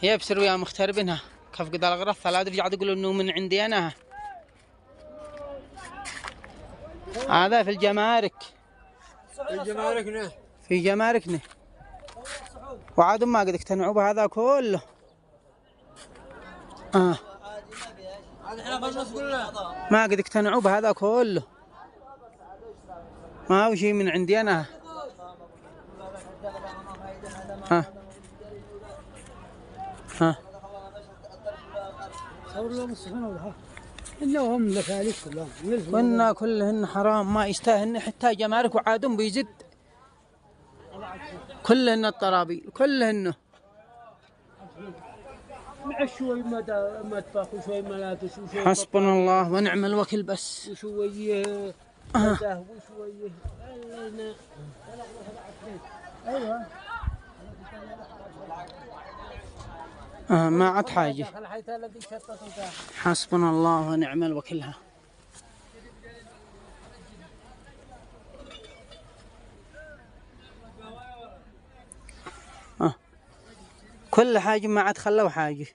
يبسر ويا مختربينها كيف قد الغرف لا ترجع تقول انه من عندي انا. هذا في الجمارك. في جماركنا وعاد ما قد اقتنعوا بهذا كله. ما قد اقتنعوا بهذا كله، ما هو شيء من عندي انا. ها إنهم لفالك كلهم قلنا كلهن حرام ما يستاهلن حتى جمارك وعادهم بيزد كلهن الطرابيل كلهن. مع شوي مطبخ وشوي ملابس وشوي حسبنا الله ونعم الوكيل بس. وشوي وشوي ايوه ما عاد حاجة. حسبنا الله ونعم الوكيل. كل حاجة ما عاد خلوا حاجة،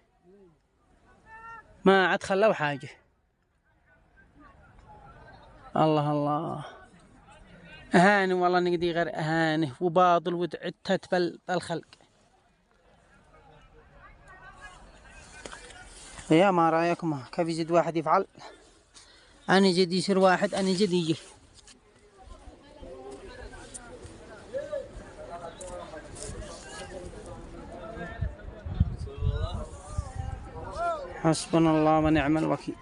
ما عاد خلوا حاجة. الله الله أهاني والله نقدي غير أهاني وباطل وتعتت بالخلق. يا ما رأيكم كيف يزيد واحد يفعل؟ أنا جد يصير واحد، أنا جد يجي. حسبنا الله ونعم الوكيل.